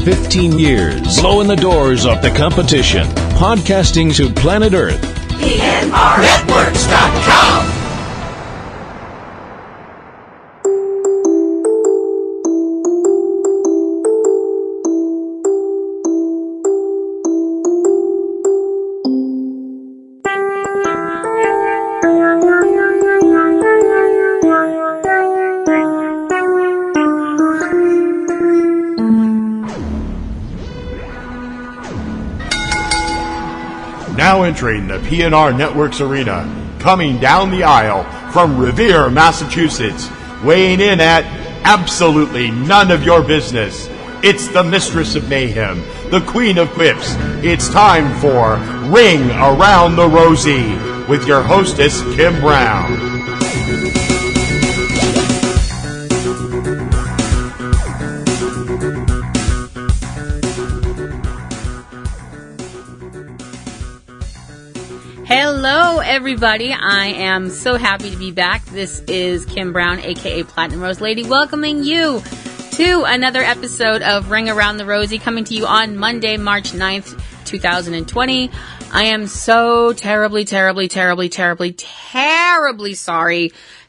15 years, blowing the doors off the competition, podcasting to planet Earth. PNRNetworks.com. Now entering the PNR Networks arena, coming down the aisle from Revere, Massachusetts, weighing in at absolutely none of your business. It's the Mistress of Mayhem, the Queen of Quips. It's time for Ring Around The Rosie with your hostess, Kim Brown. Hello, everybody. I am so happy to be back. This is Kim Brown, aka Platinum Rose Lady, welcoming you to another episode of Ring Around the Rosie, coming to you on Monday, March 9th, 2020. I am so terribly sorry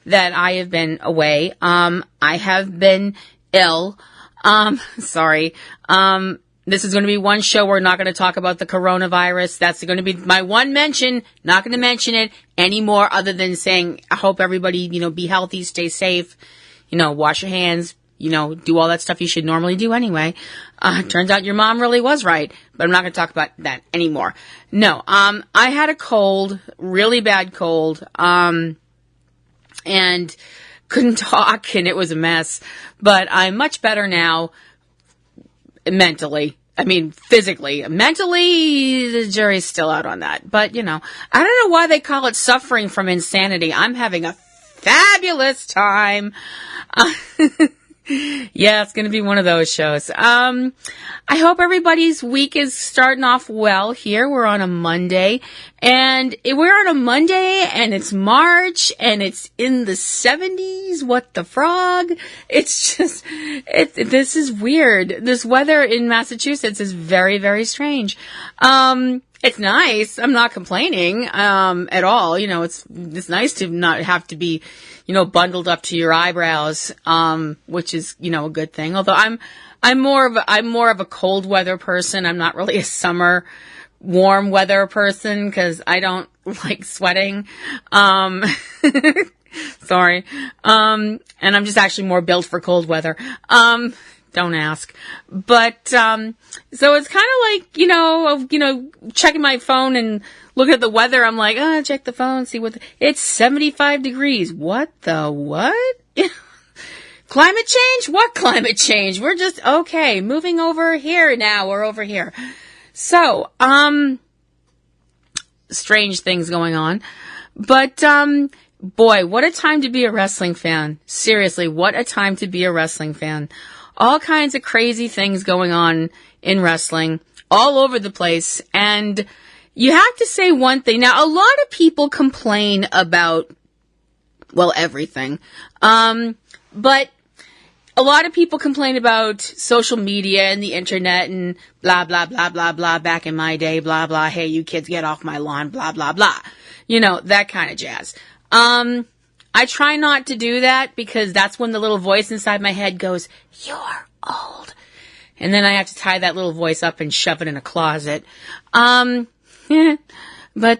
that I have been away. I have been ill. Sorry. This is going to be one show we're not going to talk about the coronavirus. That's going to be my one mention. Not going to mention it anymore other than saying, I hope everybody, be healthy, stay safe, wash your hands, do all that stuff you should normally do anyway. Turns out your mom really was right, but I'm not going to talk about that anymore. No, I had a cold, really bad cold, and couldn't talk and it was a mess, but I'm much better now. Mentally. I mean, physically. Mentally, the jury's still out on that. But, I don't know why they call it suffering from insanity. I'm having a fabulous time. Yeah, it's going to be one of those shows. I hope everybody's week is starting off well here. We're on a Monday. And it's March and it's in the 70s. What the frog? It's just, this is weird. This weather in Massachusetts is very, very strange. It's nice. I'm not complaining, at all. It's nice to not have to be, bundled up to your eyebrows, which is, a good thing. Although I'm more of a cold weather person. I'm not really a summer warm weather person because I don't like sweating. Sorry. And I'm just actually more built for cold weather. Don't ask. But, so it's kind of like, checking my phone and looking at the weather. I'm like, check the phone, see it's 75 degrees. What the what? Climate change? What climate change? We're just, okay, moving over here now. We're over here. So, strange things going on. But, boy, what a time to be a wrestling fan. Seriously, what a time to be a wrestling fan. All kinds of crazy things going on in wrestling all over the place. And you have to say one thing. Now, a lot of people complain about, everything. But a lot of people complain about social media and the internet and blah, blah, blah, blah, blah. Back in my day, blah, blah. Hey, you kids, get off my lawn, blah, blah, blah. That kind of jazz. I try not to do that because that's when the little voice inside my head goes, you're old. And then I have to tie that little voice up and shove it in a closet. But,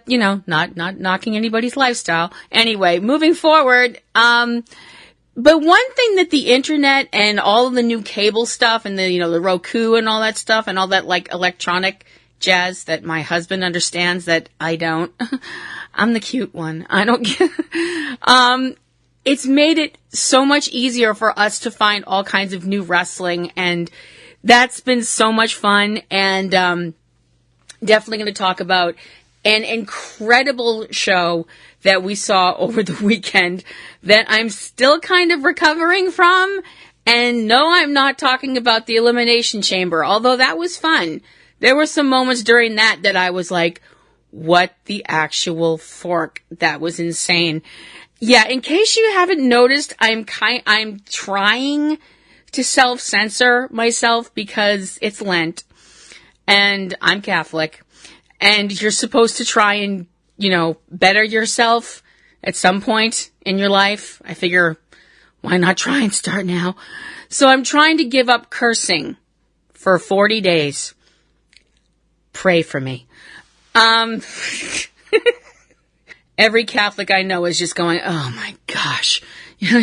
not knocking anybody's lifestyle. Anyway, moving forward, but one thing that the internet and all of the new cable stuff and the Roku and all that stuff and all that electronic jazz that my husband understands that I don't. I'm the cute one. I don't get, it's made it so much easier for us to find all kinds of new wrestling, and that's been so much fun. And, definitely going to talk about an incredible show that we saw over the weekend that I'm still kind of recovering from. And no, I'm not talking about the Elimination Chamber, although that was fun. There were some moments during that I was like, what the actual fork? That was insane. Yeah, in case you haven't noticed, I'm trying to self-censor myself because it's Lent and I'm Catholic and you're supposed to try and, better yourself at some point in your life. I figure, why not try and start now? So I'm trying to give up cursing for 40 days. Pray for me. Every Catholic I know is just going, oh my gosh,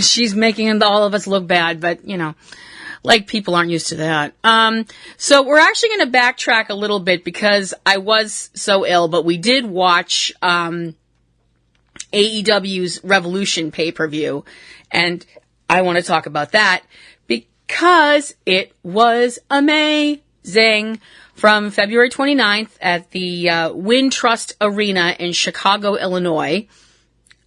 she's making all of us look bad, but like people aren't used to that. So we're actually going to backtrack a little bit because I was so ill, but we did watch, AEW's Revolution pay-per-view, and I want to talk about that because it was amazing. From February 29th at the Wintrust Arena in Chicago, Illinois.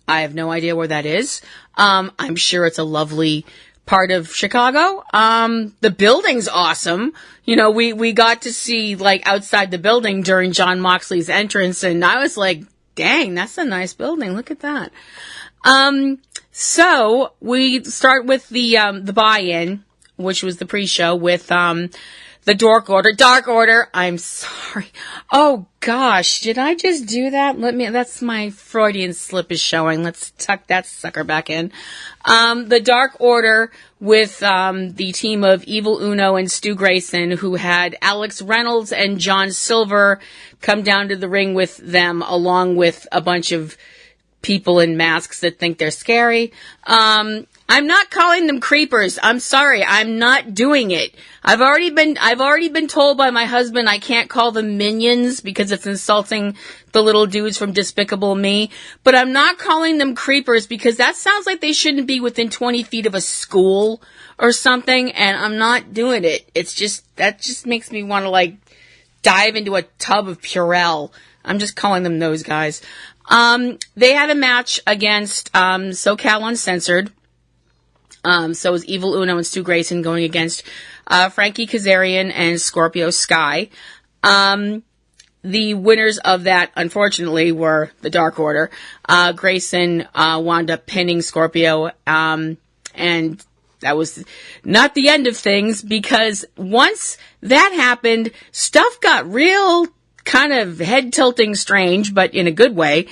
I have no idea where that is. I'm sure it's a lovely part of Chicago. The building's awesome. We got to see outside the building during Jon Moxley's entrance, and I was like, dang, that's a nice building. Look at that. So we start with the buy-in, which was the pre-show with the Dark Order. I'm sorry. Oh gosh, did I just do that? That's my Freudian slip is showing. Let's tuck that sucker back in. The Dark Order with, the team of Evil Uno and Stu Grayson, who had Alex Reynolds and John Silver come down to the ring with them, along with a bunch of people in masks that think they're scary. I'm not calling them creepers. I'm sorry. I'm not doing it. I've already been told by my husband I can't call them minions because it's insulting the little dudes from Despicable Me. But I'm not calling them creepers because that sounds like they shouldn't be within 20 feet of a school or something, and I'm not doing it. That just makes me want to dive into a tub of Purell. I'm just calling them those guys. They had a match against, SoCal Uncensored. So it was Evil Uno and Stu Grayson going against Frankie Kazarian and Scorpio Sky. The winners of that, unfortunately, were the Dark Order. Grayson wound up pinning Scorpio, and that was not the end of things, because once that happened, stuff got real kind of head-tilting strange, but in a good way.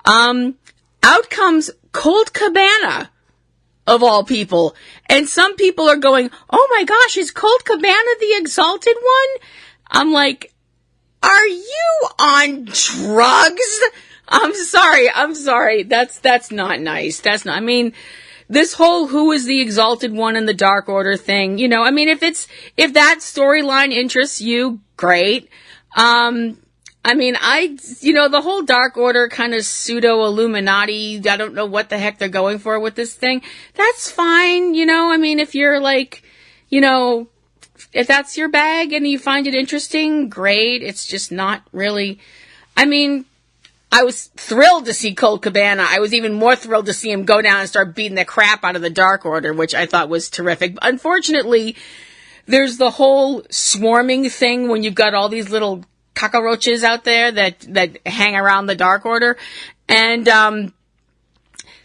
Out comes Colt Cabana, of all people. And some people are going, oh my gosh, is Colt Cabana the Exalted One? I'm like, are you on drugs? I'm sorry. That's not nice. This whole who is the Exalted One in the Dark Order thing, if that storyline interests you, great. The whole Dark Order kind of pseudo-Illuminati, I don't know what the heck they're going for with this thing. That's fine, if you're if that's your bag and you find it interesting, great. It's just not really, I was thrilled to see Colt Cabana. I was even more thrilled to see him go down and start beating the crap out of the Dark Order, which I thought was terrific. Unfortunately, there's the whole swarming thing when you've got all these little cockroaches out there that hang around the Dark Order. And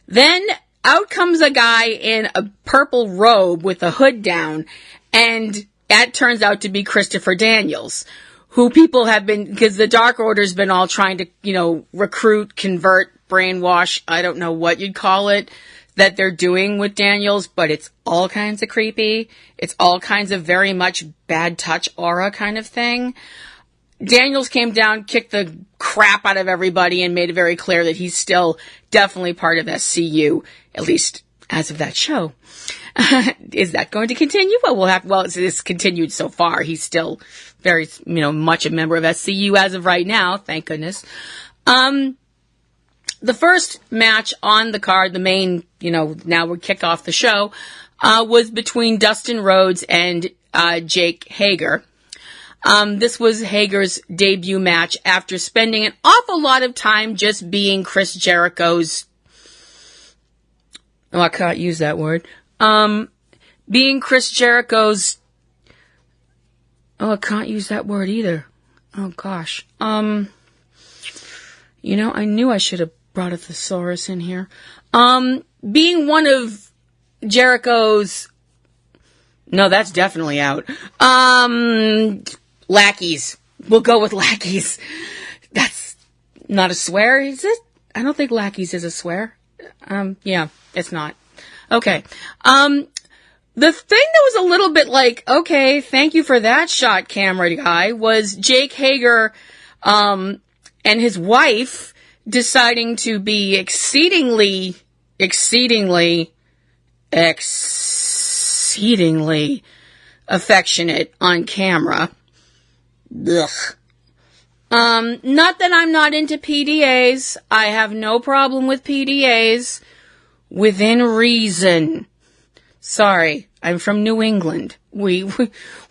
then out comes a guy in a purple robe with a hood down, and that turns out to be Christopher Daniels, who people have been, because the Dark Order's been all trying to, recruit, convert, brainwash, I don't know what you'd call it, that they're doing with Daniels, but it's all kinds of creepy. It's all kinds of very much bad touch aura kind of thing. Daniels came down, kicked the crap out of everybody, and made it very clear that he's still definitely part of SCU, at least as of that show. Is that going to continue? It's continued so far. He's still very, much a member of SCU as of right now, thank goodness. The first match on the card, the main, now we kick off the show, was between Dustin Rhodes and Jake Hager. This was Hager's debut match after spending an awful lot of time just being Chris Jericho's, I can't use that word, being Chris Jericho's, I can't use that word either. Oh gosh. I knew I should have brought a thesaurus in here. Being one of Jericho's No, that's definitely out. Lackeys. We'll go with lackeys. That's not a swear, is it? I don't think lackeys is a swear. Yeah, it's not. Okay. The thing that was a little bit like, okay, thank you for that shot, camera guy, was Jake Hager, and his wife deciding to be exceedingly affectionate on camera. Ugh. Not that I'm not into PDAs. I have no problem with PDAs within reason. Sorry, I'm from New England. We're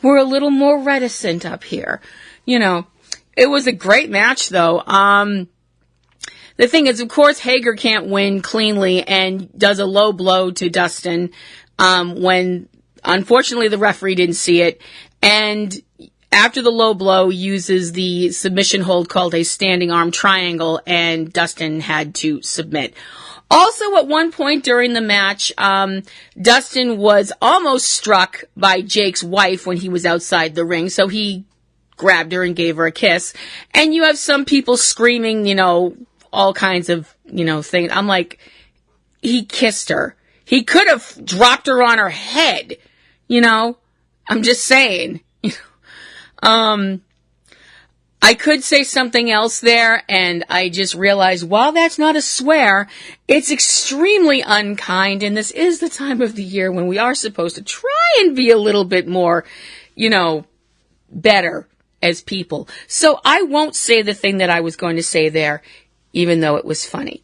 a little more reticent up here. You know, it was a great match though. The thing is, of course, Hager can't win cleanly and does a low blow to Dustin, when unfortunately the referee didn't see it. And after the low blow, uses the submission hold called a standing arm triangle, and Dustin had to submit. Also, at one point during the match, Dustin was almost struck by Jake's wife when he was outside the ring, so he grabbed her and gave her a kiss. And you have some people screaming, you know, all kinds of, you know, things. I'm like, he kissed her. He could have dropped her on her head, you know? I'm just saying. I could say something else there, and I just realized, while that's not a swear, it's extremely unkind, and this is the time of the year when we are supposed to try and be a little bit more, you know, better as people. So I won't say the thing that I was going to say there, even though it was funny.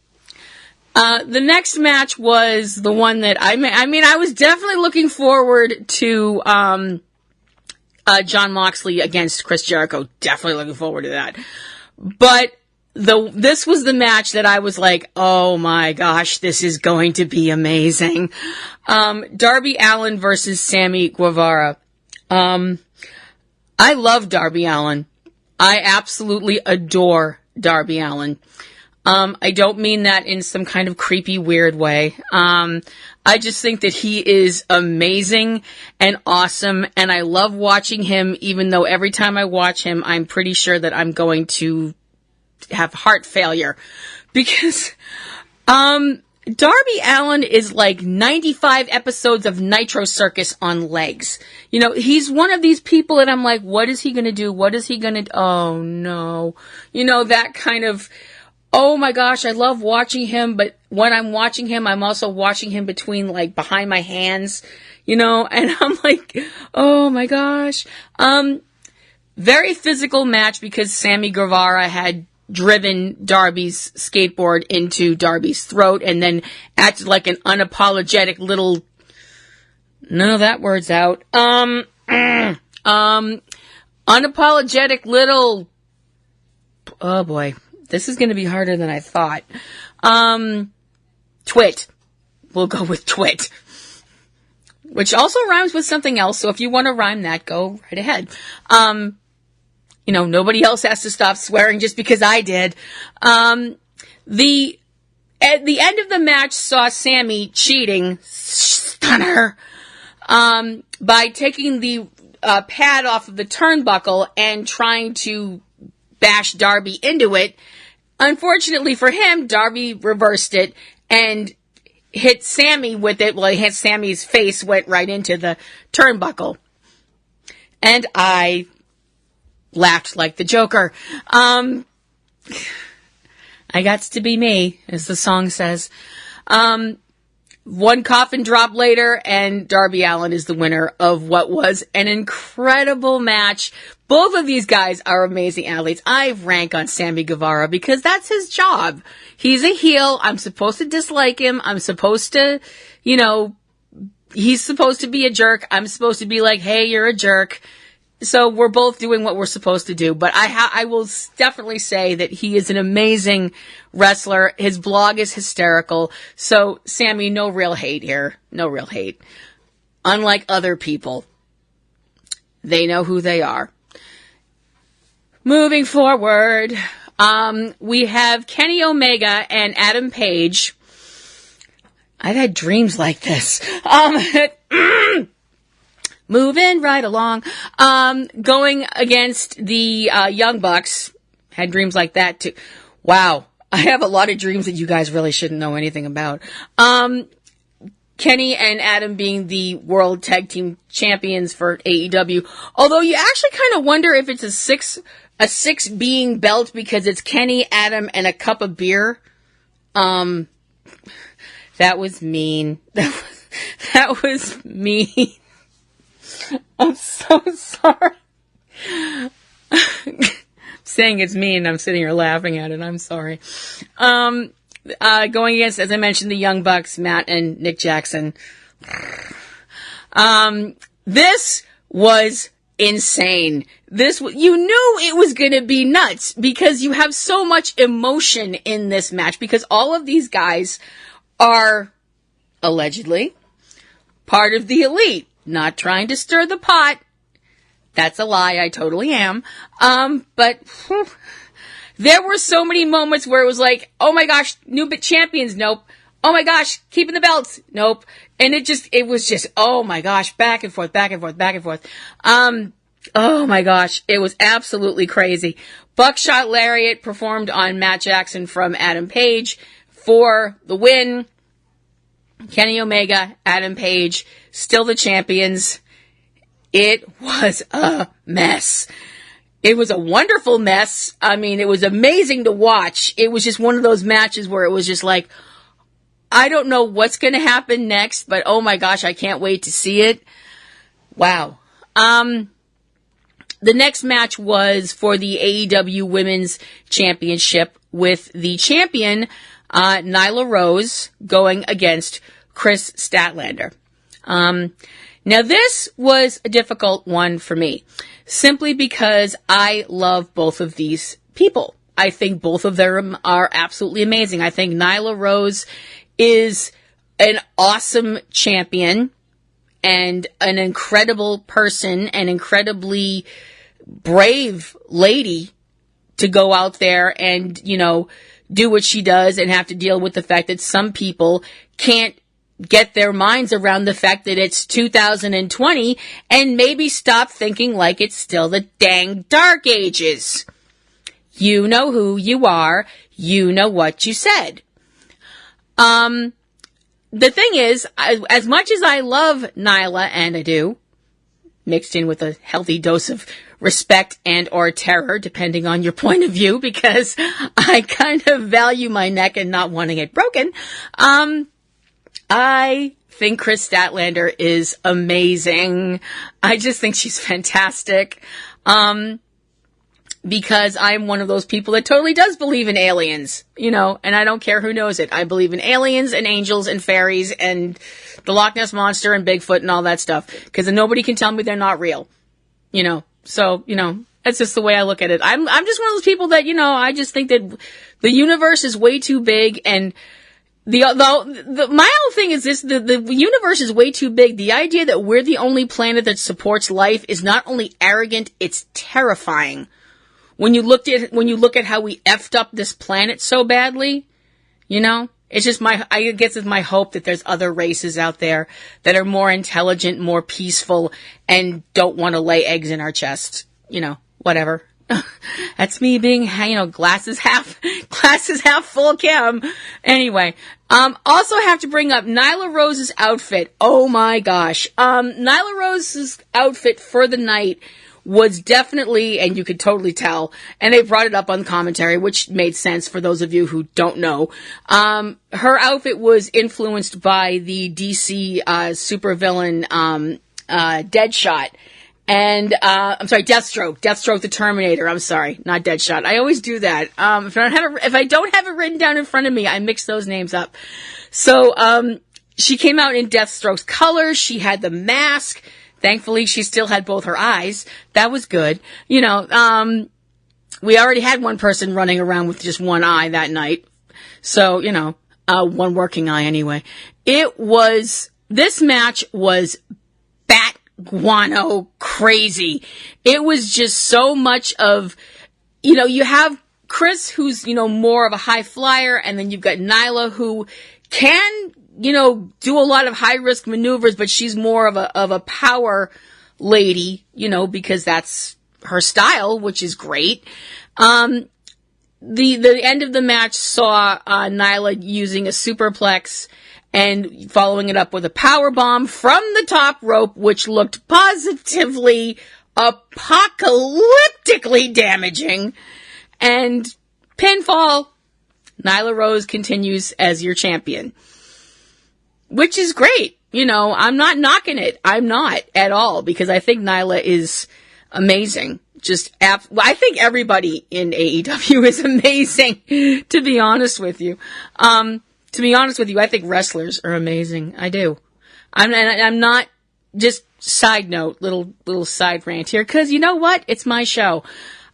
The next match was the one that I was definitely looking forward to, Jon Moxley against Chris Jericho. Definitely looking forward to that. But this was the match that I was like, oh my gosh, this is going to be amazing. Darby Allin versus Sammy Guevara. I love Darby Allin. I absolutely adore Darby Allin. I don't mean that in some kind of creepy, weird way. I just think that he is amazing and awesome, and I love watching him, even though every time I watch him, I'm pretty sure that I'm going to have heart failure. Because, Darby Allin is like 95 episodes of Nitro Circus on legs. You know, he's one of these people that I'm like, what is he gonna do? What is he gonna do? Oh no. You know, that kind of, oh my gosh, I love watching him, but when I'm watching him, I'm also watching him between, like, behind my hands, you know, and I'm like, oh my gosh. Very physical match because Sammy Guevara had driven Darby's skateboard into Darby's throat and then acted like an unapologetic little, none of that word's out, unapologetic little, oh boy. This is going to be harder than I thought. Twit. We'll go with twit. Which also rhymes with something else, so if you want to rhyme that, go right ahead. You know, nobody else has to stop swearing just because I did. At the end of the match saw Sammy cheating, stunner, by taking the pad off of the turnbuckle and trying to bash Darby into it. Unfortunately for him, Darby reversed it and hit Sammy with it. Well, he hit Sammy's face, went right into the turnbuckle. And I laughed like the Joker. I got to be me, as the song says. One coffin drop later, and Darby Allin is the winner of what was an incredible match. Both of these guys are amazing athletes. I rank on Sammy Guevara because that's his job. He's a heel. I'm supposed to dislike him. I'm supposed to, you know, he's supposed to be a jerk. I'm supposed to be like, hey, you're a jerk. So we're both doing what we're supposed to do. But I will definitely say that he is an amazing wrestler. His blog is hysterical. So, Sammy, no real hate here. No real hate. Unlike other people, they know who they are. Moving forward, we have Kenny Omega and Adam Page. I've had dreams like this. moving right along. Going against the Young Bucks. Had dreams like that too. Wow. I have a lot of dreams that you guys really shouldn't know anything about. Kenny and Adam being the World Tag Team Champions for AEW. Although you actually kind of wonder if it's a six being belt because it's Kenny, Adam, and a cup of beer. That was mean. That was mean. I'm so sorry. Saying it's mean, I'm sitting here laughing at it. I'm sorry. Going against, as I mentioned, the Young Bucks, Matt and Nick Jackson. This was insane. You knew it was going to be nuts because you have so much emotion in this match because all of these guys are allegedly part of the elite. Not trying to stir the pot. That's a lie. I totally am. But there were so many moments where it was like, oh my gosh, new champions, nope. Oh my gosh, keeping the belts, nope. And it was just, oh my gosh, back and forth, back and forth, back and forth. Oh my gosh, it was absolutely crazy. Buckshot Lariat performed on Matt Jackson from Adam Page for the win. Kenny Omega, Adam Page, still the champions. It was a mess. It was a wonderful mess. I mean, it was amazing to watch. It was just one of those matches where it was just like, I don't know what's going to happen next, but oh my gosh, I can't wait to see it. Wow. The next match was for the AEW Women's Championship with the champion, Nyla Rose, going against Chris Statlander. Now this was a difficult one for me, simply because I love both of these people. I think both of them are absolutely amazing. I think Nyla Rose is an awesome champion and an incredible person, an incredibly brave lady to go out there and, do what she does and have to deal with the fact that some people can't get their minds around the fact that it's 2020 and maybe stop thinking like it's still the dang dark ages. You know who you are. You know what you said. The thing is, as much as I love Nyla, and I do, mixed in with a healthy dose of respect and or terror, depending on your point of view, because I kind of value my neck and not wanting it broken, I think Chris Statlander is amazing. I just think she's fantastic. Because I'm one of those people that totally does believe in aliens, and I don't care who knows it. I believe in aliens and angels and fairies and the Loch Ness Monster and Bigfoot and all that stuff. Because nobody can tell me they're not real, So, that's just the way I look at it. I'm just one of those people that, I just think that the universe is way too big and my whole thing is this, the universe is way too big. The idea that we're the only planet that supports life is not only arrogant, it's terrifying. When you look at how we effed up this planet so badly, it's just I guess it's my hope that there's other races out there that are more intelligent, more peaceful, and don't want to lay eggs in our chest. Whatever. That's me being, glasses half full Kim. Anyway, also have to bring up Nyla Rose's outfit. Oh my gosh. Nyla Rose's outfit for the night was definitely, and you could totally tell, and they brought it up on commentary, which made sense for those of you who don't know. Her outfit was influenced by the DC supervillain Deadshot. And, Deathstroke the Terminator. I'm sorry, not Deadshot. I always do that. If I don't have it written down in front of me, I mix those names up. So, she came out in Deathstroke's colors. She had the mask. Thankfully, she still had both her eyes. That was good. We already had one person running around with just one eye that night. So, one working eye anyway. This match was bat guano crazy. It was just so much of, you have Chris who's, more of a high flyer, and then you've got Nyla who can, do a lot of high risk maneuvers, but she's more of a power lady, because that's her style, which is great. The end of the match saw Nyla using a superplex and following it up with a power bomb from the top rope, which looked positively apocalyptically damaging. And pinfall, Nyla Rose continues as your champion, which is great. I'm not knocking it. I'm not at all, because I think Nyla is amazing. I think everybody in AEW is amazing, to be honest with you. I think wrestlers are amazing. I do. I'm not, just side note, little side rant here, because you know what? It's my show.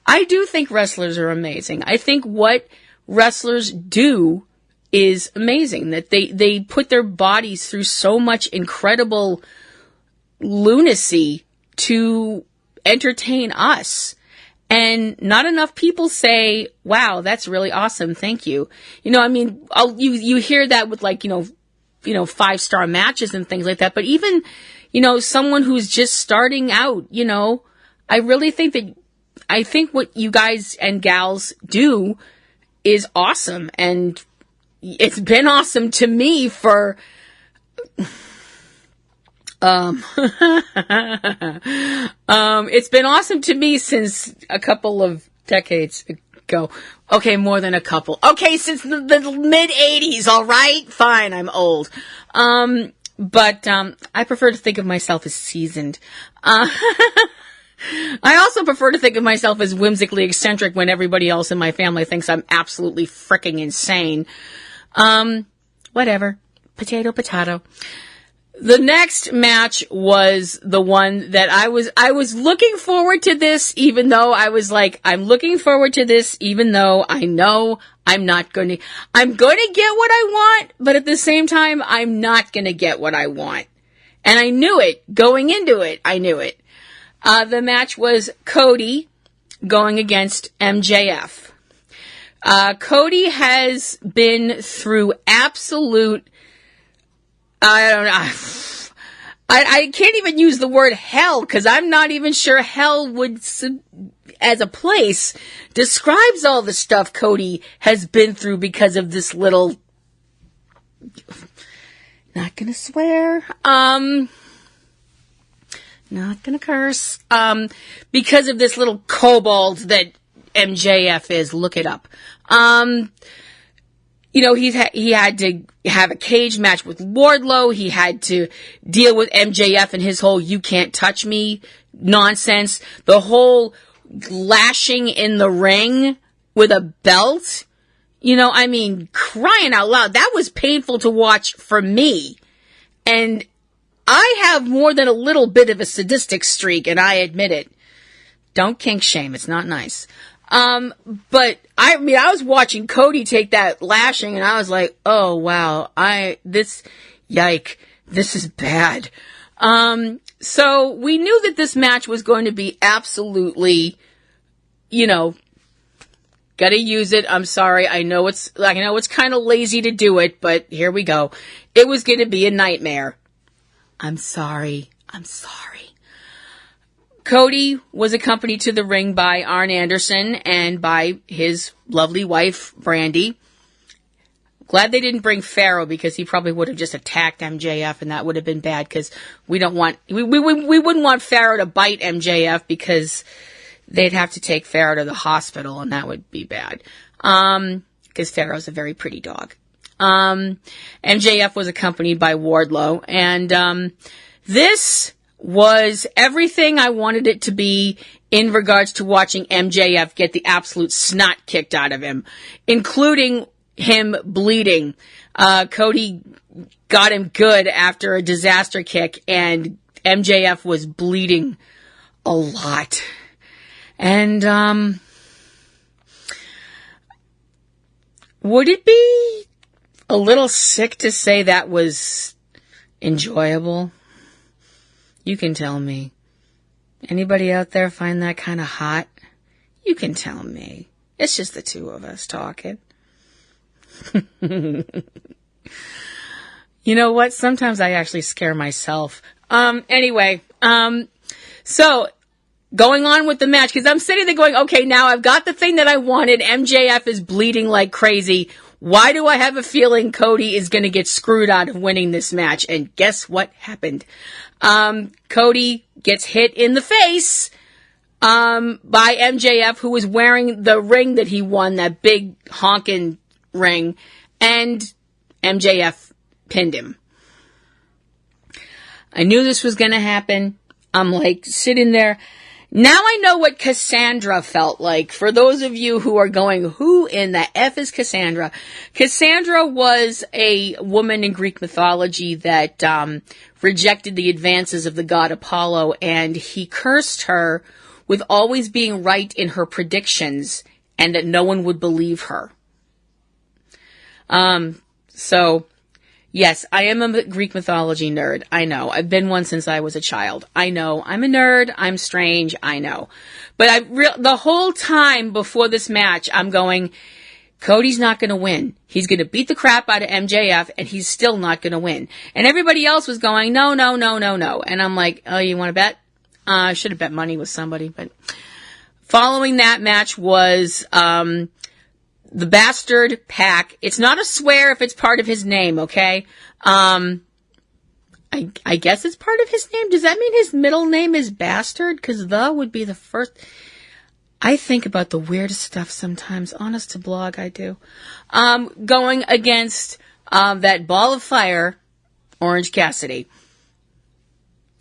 I do think wrestlers are amazing. I think what wrestlers do is amazing, that they put their bodies through so much incredible lunacy to entertain us. And not enough people say, wow, that's really awesome. Thank you. You hear that with 5-star matches and things like that. But even, someone who's just starting out, I really think what you guys and gals do is awesome. And it's been awesome to me for, it's been awesome to me since a couple of decades ago. Okay, more than a couple. Okay, since the mid-'80s, all right? Fine, I'm old. But I prefer to think of myself as seasoned. I also prefer to think of myself as whimsically eccentric when everybody else in my family thinks I'm absolutely fricking insane. Whatever. Potato, potato. The next match was the one that I was looking forward to this, even though I was like, I'm looking forward to this, even though I know I'm going to get what I want, but at the same time, I'm not going to get what I want. And I knew it. Going into it, I knew it. The match was Cody going against MJF. Cody has been through absolute, I don't know, I can't even use the word hell, because I'm not even sure hell would, as a place, describes all the stuff Cody has been through because of this little, not gonna swear, not gonna curse, because of this little kobold that MJF is. Look it up. He had to have a cage match with Wardlow. He had to deal with MJF and his whole "you can't touch me" nonsense. The whole lashing in the ring with a belt. Crying out loud. That was painful to watch for me. And I have more than a little bit of a sadistic streak, and I admit it. Don't kink shame. It's not nice. But I was watching Cody take that lashing, and I was like, oh wow, this is bad. So we knew that this match was going to be absolutely, gotta use it. I'm sorry. I know it's kind of lazy to do it, but here we go. It was going to be a nightmare. I'm sorry. Cody was accompanied to the ring by Arn Anderson and by his lovely wife, Brandy. Glad they didn't bring Pharaoh, because he probably would have just attacked MJF, and that would have been bad, because we wouldn't want Pharaoh to bite MJF, because they'd have to take Pharaoh to the hospital, and that would be bad. Because Pharaoh's a very pretty dog. MJF was accompanied by Wardlow, and this was everything I wanted it to be in regards to watching MJF get the absolute snot kicked out of him, including him bleeding. Cody got him good after a disaster kick, and MJF was bleeding a lot. And, would it be a little sick to say that was enjoyable? You can tell me. Anybody out there find that kind of hot? You can tell me. It's just the two of us talking. You know what? Sometimes I actually scare myself. Anyway, So, going on with the match, because I'm sitting there going, okay, now I've got the thing that I wanted. MJF is bleeding like crazy. Why do I have a feeling Cody is going to get screwed out of winning this match? And guess what happened? Cody gets hit in the face by MJF, who was wearing the ring that he won, that big honkin' ring, and MJF pinned him. I knew this was going to happen. I'm like sitting there. Now I know what Cassandra felt like. For those of you who are going, who in the F is Cassandra? Cassandra was a woman in Greek mythology that rejected the advances of the god Apollo, and he cursed her with always being right in her predictions and that no one would believe her. So, yes, I am a Greek mythology nerd. I know. I've been one since I was a child. I know. I'm a nerd. I'm strange. I know. But the whole time before this match, I'm going, Cody's not going to win. He's going to beat the crap out of MJF, and he's still not going to win. And everybody else was going, no. And I'm like, oh, you want to bet? I should have bet money with somebody. But following that match was the Bastard Pack. It's not a swear if it's part of his name, okay? I guess it's part of his name. Does that mean his middle name is Bastard? Because the would be the first. I think about the weirdest stuff sometimes. Honest to blog, I do. Going against that ball of fire, Orange Cassidy.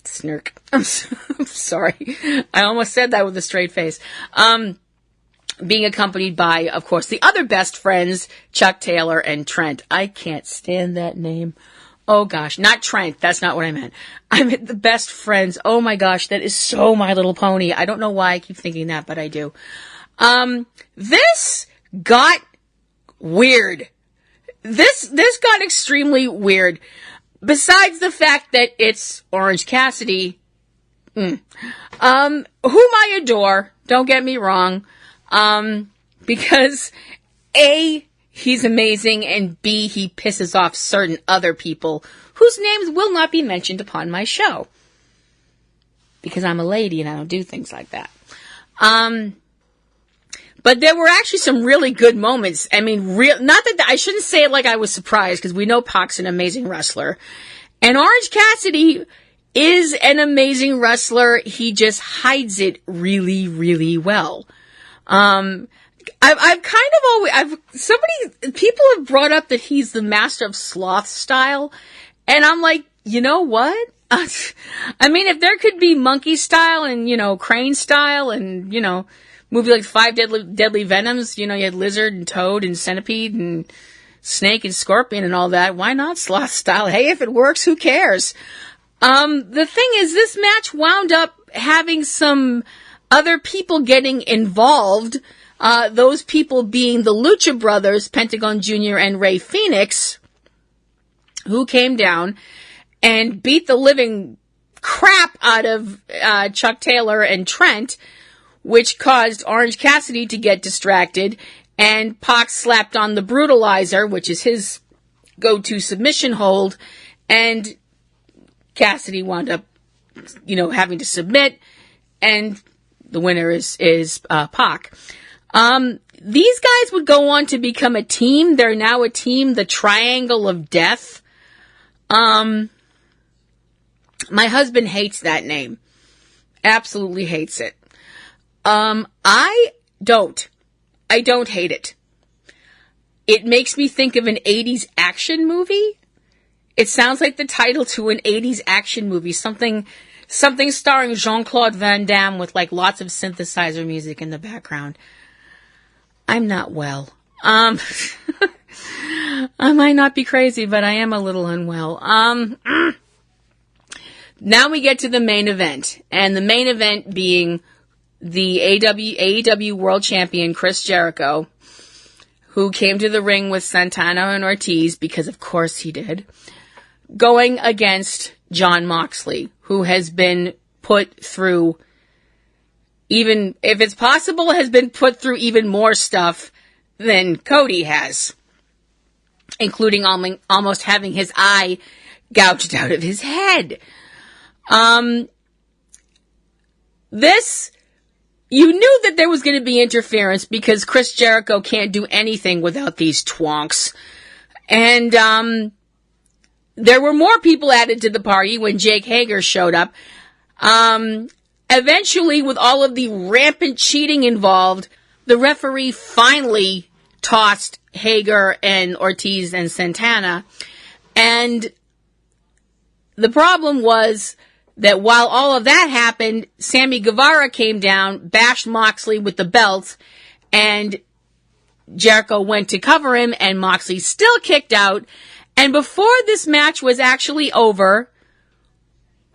Snirk. I'm sorry. I almost said that with a straight face. Being accompanied by, of course, the other best friends, Chuck Taylor and Trent. I can't stand that name. Oh gosh, not Trent. That's not what I meant. I meant the best friends. Oh my gosh, that is so My Little Pony. I don't know why I keep thinking that, but I do. This got weird. This got extremely weird. Besides the fact that it's Orange Cassidy, whom I adore, don't get me wrong, because A, he's amazing, and B, he pisses off certain other people whose names will not be mentioned upon my show. Because I'm a lady and I don't do things like that. But there were actually some really good moments. I mean, not that I shouldn't say it like I was surprised, because we know Pac's an amazing wrestler. And Orange Cassidy is an amazing wrestler. He just hides it really, really well. People have brought up that he's the master of sloth style. And I'm like, you know what? I mean, if there could be monkey style and, crane style and, movie like Five Deadly Venoms, you had lizard and toad and centipede and snake and scorpion and all that. Why not sloth style? Hey, if it works, who cares? The thing is, this match wound up having some other people getting involved. Those people being the Lucha brothers, Pentagon Jr. and Rey Fenix, who came down and beat the living crap out of Chuck Taylor and Trent, which caused Orange Cassidy to get distracted, and Pac slapped on the Brutalizer, which is his go-to submission hold, and Cassidy wound up, having to submit, and the winner is Pac. These guys would go on to become a team. They're now a team, the Triangle of Death. My husband hates that name. Absolutely hates it. I don't hate it. It makes me think of an 80s action movie. It sounds like the title to an 80s action movie. Something starring Jean-Claude Van Damme with like lots of synthesizer music in the background. I'm not well. I might not be crazy, but I am a little unwell. Now we get to the main event, and the main event being the AEW World Champion Chris Jericho, who came to the ring with Santana and Ortiz, because of course he did, going against Jon Moxley, who has been put through, even if it's possible, has been put through even more stuff than Cody has, including almost having his eye gouged out of his head. you knew that there was going to be interference because Chris Jericho can't do anything without these twonks. And there were more people added to the party when Jake Hager showed up. Eventually, with all of the rampant cheating involved, the referee finally tossed Hager and Ortiz and Santana. And the problem was that while all of that happened, Sammy Guevara came down, bashed Moxley with the belt, and Jericho went to cover him, and Moxley still kicked out. And before this match was actually over,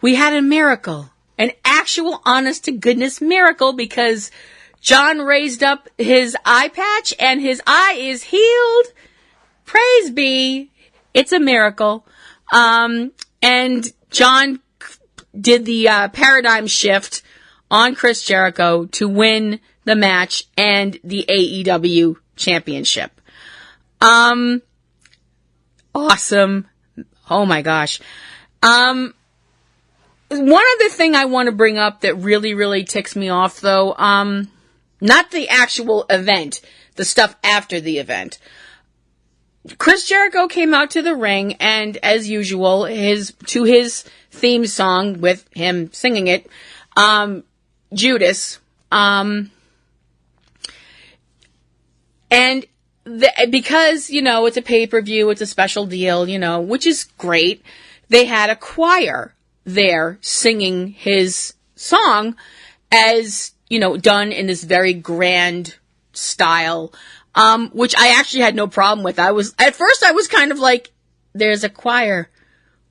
we had a miracle. An actual honest-to-goodness miracle, because John raised up his eye patch, and his eye is healed. Praise be. It's a miracle. And John did the paradigm shift on Chris Jericho to win the match and the AEW championship. Awesome. Oh my gosh. One other thing I want to bring up that really, really ticks me off, though, not the actual event, the stuff after the event. Chris Jericho came out to the ring, and as usual, to his theme song with him singing it, Judas, because, it's a pay-per-view, it's a special deal, which is great, they had a choir there singing his song as, done in this very grand style, which I actually had no problem with. At first I was kind of like, there's a choir.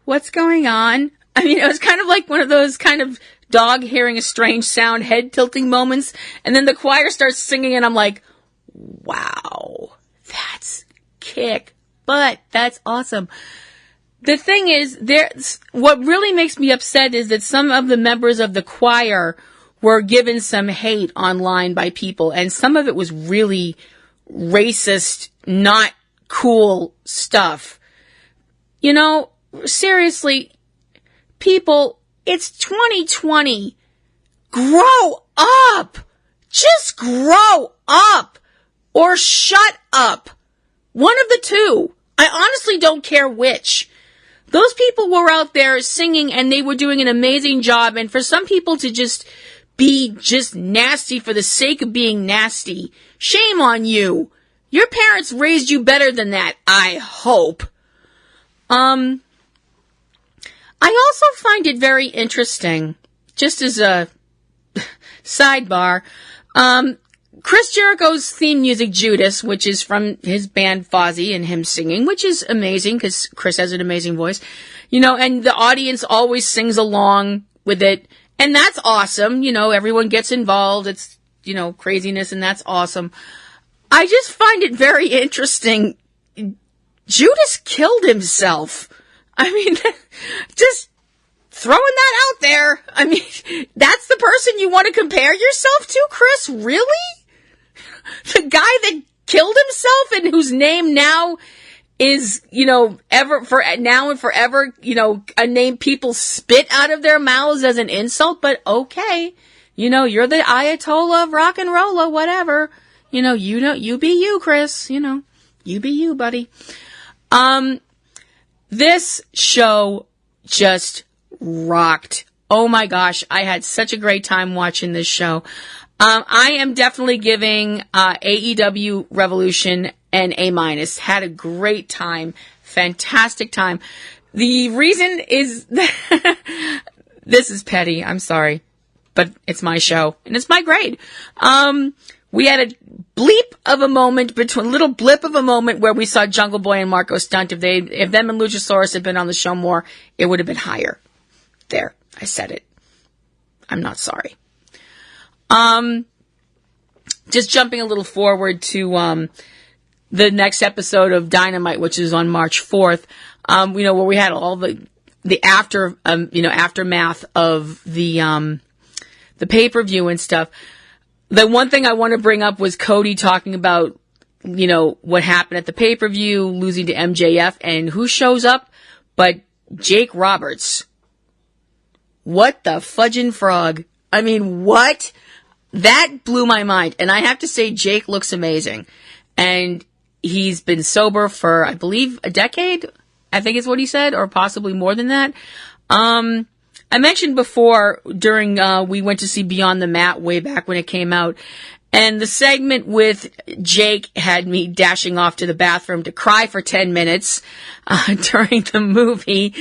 What's going on? I mean, it was kind of like one of those kind of dog hearing a strange sound, head tilting moments. And then the choir starts singing and I'm like, wow, that's kick butt. That's awesome. The thing is, what really makes me upset is that some of the members of the choir were given some hate online by people, and some of it was really racist, not cool stuff. Seriously, people, it's 2020. Grow up! Just grow up! Or shut up! One of the two. I honestly don't care which. Those people were out there singing and they were doing an amazing job, and for some people to just be just nasty for the sake of being nasty, shame on you. Your parents raised you better than that, I hope. I also find it very interesting, just as a sidebar, Chris Jericho's theme music, Judas, which is from his band Fozzy and him singing, which is amazing because Chris has an amazing voice, and the audience always sings along with it. And that's awesome. Everyone gets involved. It's, craziness, and that's awesome. I just find it very interesting. Judas killed himself. I mean, just throwing that out there. I mean, that's the person you want to compare yourself to, Chris? Really? The guy that killed himself and whose name now is, now and forever, a name people spit out of their mouths as an insult, but okay. You're the Ayatollah of rock and roll or whatever. You be you, Chris. You be you, buddy. This show just rocked. Oh my gosh, I had such a great time watching this show. I am definitely giving AEW Revolution an A-. Had a great time. Fantastic time. The reason is that this is petty. I'm sorry. But it's my show. And it's my grade. We had a little blip of a moment where we saw Jungle Boy and Marco Stunt. If them and Luchasaurus had been on the show more, it would have been higher. There. I said it. I'm not sorry. Just jumping a little forward to the next episode of Dynamite, which is on March 4th, where we had all the aftermath of the pay-per-view and stuff. The one thing I want to bring up was Cody talking about, what happened at the pay-per-view, losing to MJF, and who shows up but Jake Roberts. What the fudging frog? I mean, what? That blew my mind. And I have to say, Jake looks amazing. And he's been sober for, I believe, a decade, I think is what he said, or possibly more than that. I mentioned before during, we went to see Beyond the Mat way back when it came out. And the segment with Jake had me dashing off to the bathroom to cry for 10 minutes, during the movie.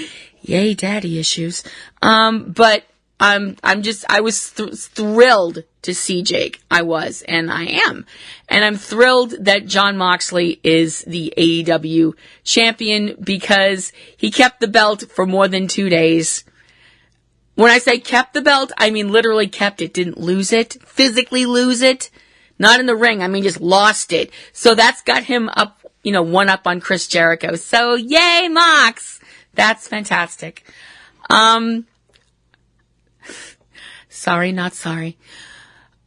Yay, daddy issues. But I was thrilled to see Jake. I was, and I am. And I'm thrilled that Jon Moxley is the AEW champion because he kept the belt for more than 2 days. When I say kept the belt, I mean literally kept it, didn't lose it, physically lose it. Not in the ring, I mean just lost it. So that's got him up, one up on Chris Jericho. So yay, Mox! That's fantastic. Sorry, not sorry.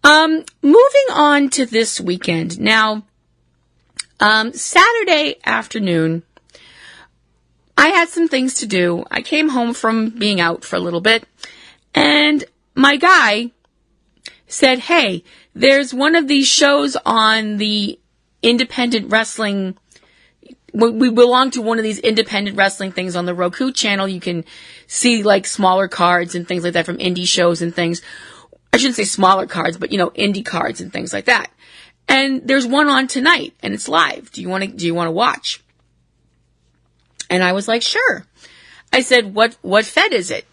Moving on to this weekend. Now, Saturday afternoon, I had some things to do. I came home from being out for a little bit, and my guy said, hey, there's one of these shows on the independent wrestling. We belong to one of these independent wrestling things on the Roku channel. You can see like smaller cards and things like that from indie shows and things. I shouldn't say smaller cards, but indie cards and things like that. And there's one on tonight and it's live. Do you want to watch? And I was like, sure. I said, what fed is it?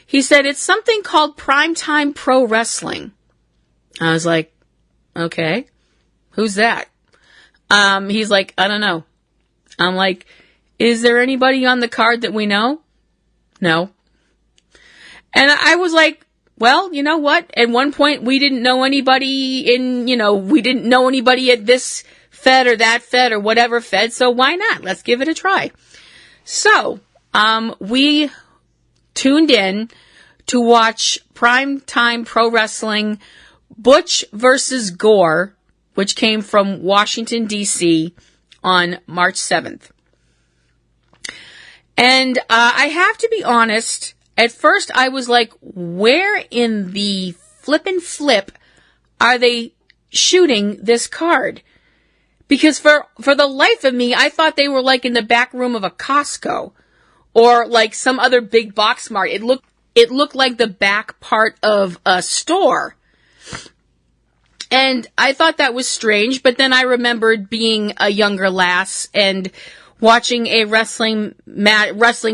He said, it's something called Primetime Pro Wrestling. I was like, okay, who's that? He's like, I don't know. I'm like, is there anybody on the card that we know? No. And I was like, well, you know what? At one point, we didn't know anybody we didn't know anybody at this Fed or that Fed or whatever Fed, so why not? Let's give it a try. So, we tuned in to watch Primetime Pro Wrestling Butch versus Gore, which came from Washington, D.C., on March 7th. And I have to be honest, at first I was like, where in the flippin' flip are they shooting this card? Because for the life of me, I thought they were like in the back room of a Costco or like some other big box mart. It looked like the back part of a store. And I thought that was strange, but then I remembered being a younger lass and watching a wrestling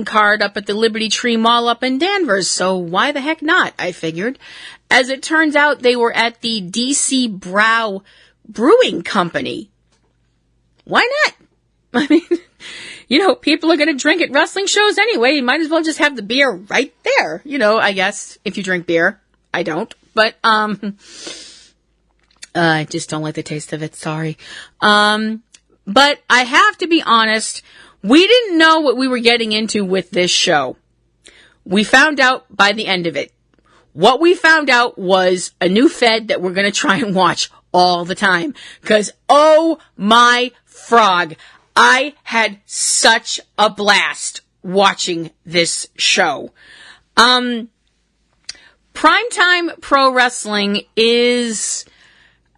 card up at the Liberty Tree Mall up in Danvers, so why the heck not, I figured. As it turns out, they were at the DC Brow Brewing Company. Why not? I mean, people are going to drink at wrestling shows anyway. You might as well just have the beer right there, I guess, if you drink beer. I don't, but, I just don't like the taste of it. Sorry. But I have to be honest, we didn't know what we were getting into with this show. We found out by the end of it. What we found out was a new Fed that we're going to try and watch all the time. Because, oh my frog, I had such a blast watching this show. Primetime Pro Wrestling is...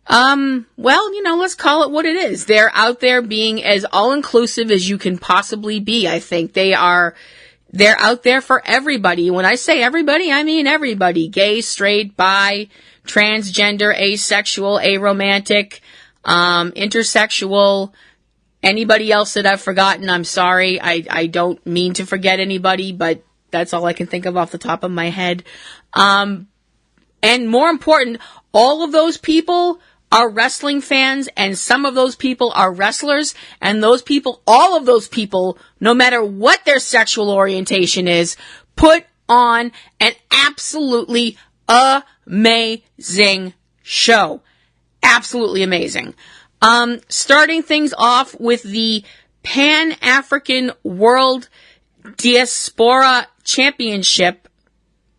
let's call it what it is. They're out there being as all-inclusive as you can possibly be, I think. They're out there for everybody. When I say everybody, I mean everybody. Gay, straight, bi, transgender, asexual, aromantic, intersexual, anybody else that I've forgotten, I'm sorry. I don't mean to forget anybody, but that's all I can think of off the top of my head. And more important, all of those people are wrestling fans, and some of those people are wrestlers, and all of those people, no matter what their sexual orientation is, put on an absolutely amazing show. Absolutely amazing. Starting things off with the Pan-African World Diaspora Championship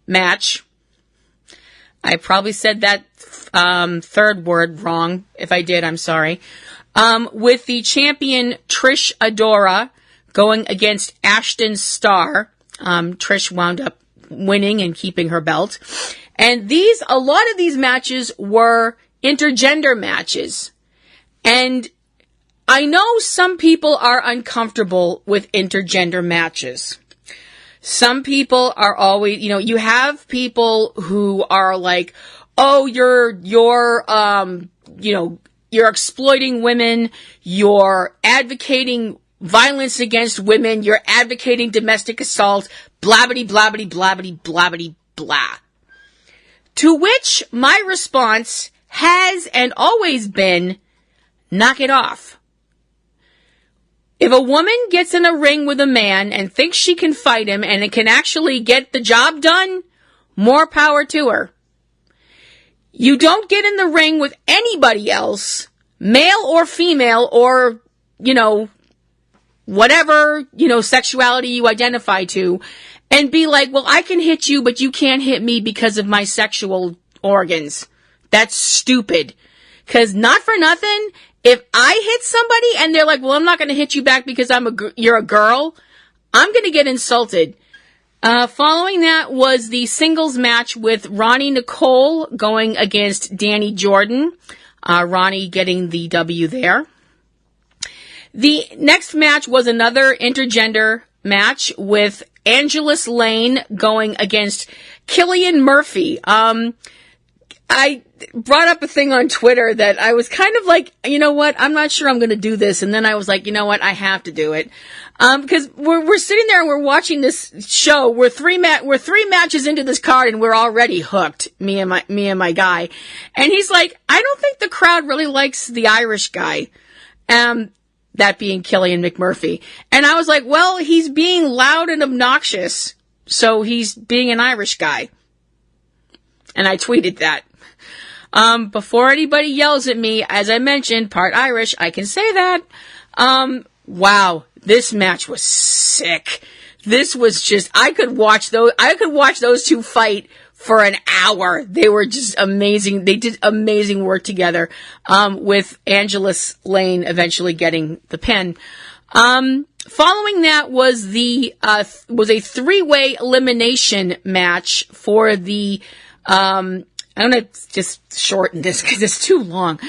match. I probably said that third word wrong. If I did, I'm sorry. With the champion Trish Adora going against Ashton Starr. Trish wound up winning and keeping her belt. And a lot of these matches were intergender matches. And I know some people are uncomfortable with intergender matches. Some people are always, you have people who are like, oh, you're exploiting women, you're advocating violence against women, you're advocating domestic assault, blabbity, blabbity, blabbity, blabbity, blah. To which my response has and always been, knock it off. If a woman gets in a ring with a man and thinks she can fight him and it can actually get the job done, more power to her. You don't get in the ring with anybody else, male or female or, whatever, sexuality you identify to, and be like, well, I can hit you, but you can't hit me because of my sexual organs. That's stupid. 'Cause not for nothing, if I hit somebody and they're like, well, I'm not going to hit you back because you're a girl, I'm going to get insulted. Following that was the singles match with Ronnie Nicole going against Danny Jordan. Ronnie getting the W there. The next match was another intergender match with Angelus Lane going against Killian Murphy. I brought up a thing on Twitter that I was kind of like, you know what, I'm not sure I'm going to do this. And then I was like, you know what, I have to do it. Because we're sitting there and we're watching this show. We're three matches into this card and we're already hooked, me and my guy. And he's like, I don't think the crowd really likes the Irish guy. That being Killian McMurphy. And I was like, well, he's being loud and obnoxious. So he's being an Irish guy. And I tweeted that. Before anybody yells at me, as I mentioned, part Irish, I can say that. Wow, this match was sick. This was just, I could watch those two fight for an hour. They were just amazing. They did amazing work together, with Angelus Lane eventually getting the pin. Following that was a three-way elimination match for the, I'm going to just shorten this because it's too long.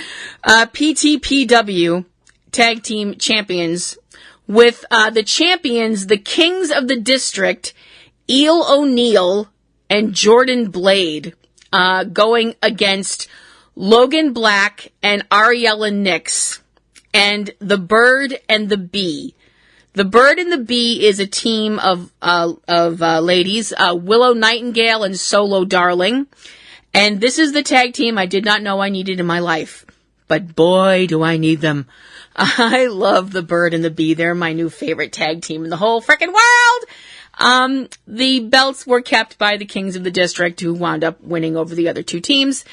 PTPW Tag Team Champions with the champions, the Kings of the District, Eel O'Neill and Jordan Blade, going against Logan Black and Ariella Nix and the Bird and the Bee. The Bird and the Bee is a team of ladies, Willow Nightingale and Solo Darling. And this is the tag team I did not know I needed in my life. But boy, do I need them. I love the Bird and the Bee. They're my new favorite tag team in the whole frickin' world. The belts were kept by the Kings of the District, who wound up winning over the other two teams.